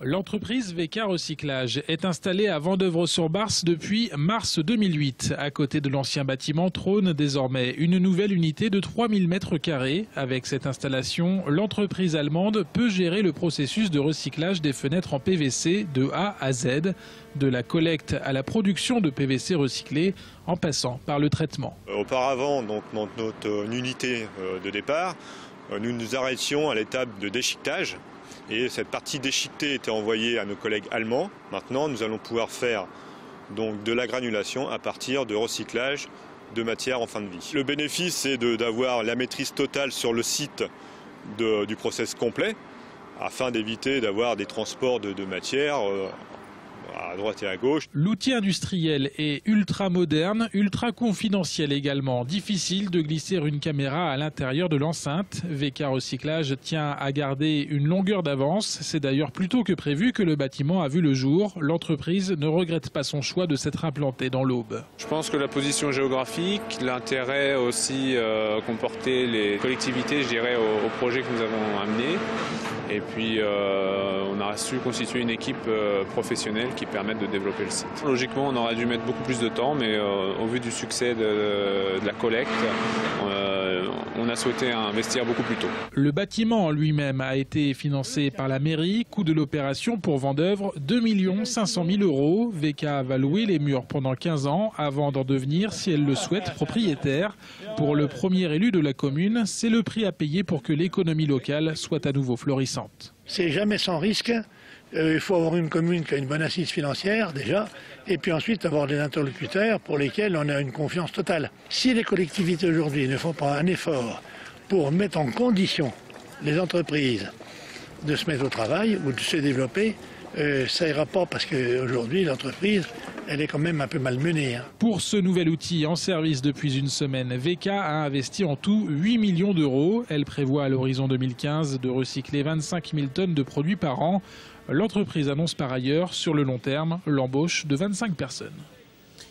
L'entreprise VK Recyclage est installée à Vendeuvre-sur-Barse depuis mars 2008. À côté de l'ancien bâtiment trône désormais une nouvelle unité de 3000 m². Avec cette installation, l'entreprise allemande peut gérer le processus de recyclage des fenêtres en PVC de A à Z, de la collecte à la production de PVC recyclé, en passant par le traitement. Auparavant, donc, dans notre unité de départ, nous nous arrêtions à l'étape de déchiquetage. Et cette partie déchiquetée était envoyée à nos collègues allemands. Maintenant, nous allons pouvoir faire donc de la granulation à partir de recyclage de matières en fin de vie. Le bénéfice, c'est d'avoir la maîtrise totale sur le site du process complet, afin d'éviter d'avoir des transports de matières à droite et à gauche. L'outil industriel est ultra moderne, ultra confidentiel également. Difficile de glisser une caméra à l'intérieur de l'enceinte. VK Recyclage tient à garder une longueur d'avance. C'est d'ailleurs plus tôt que prévu que le bâtiment a vu le jour. L'entreprise ne regrette pas son choix de s'être implantée dans l'Aube. Je pense que la position géographique, l'intérêt aussi qu'ont porté les collectivités, je dirais, au projet que nous avons amené. Et puis on a su constituer une équipe professionnelle qui permette de développer le site. Logiquement, on aurait dû mettre beaucoup plus de temps, mais au vu du succès de la collecte, on a souhaité investir beaucoup plus tôt. Le bâtiment en lui-même a été financé par la mairie. Coût de l'opération pour Vendeuvre, 2 500 000 €. VK va louer les murs pendant 15 ans avant d'en devenir, si elle le souhaite, propriétaire. Pour le premier élu de la commune, c'est le prix à payer pour que l'économie locale soit à nouveau florissante. C'est jamais sans risque. Il faut avoir une commune qui a une bonne assise financière déjà, et puis ensuite avoir des interlocuteurs pour lesquels on a une confiance totale. Si les collectivités aujourd'hui ne font pas un effort pour mettre en condition les entreprises de se mettre au travail ou de se développer, ça ira pas, parce qu'aujourd'hui l'entreprise, elle est quand même un peu malmenée. Pour ce nouvel outil en service depuis une semaine, VK a investi en tout 8 millions d'euros. Elle prévoit à l'horizon 2015 de recycler 25 000 tonnes de produits par an. L'entreprise annonce par ailleurs sur le long terme l'embauche de 25 personnes.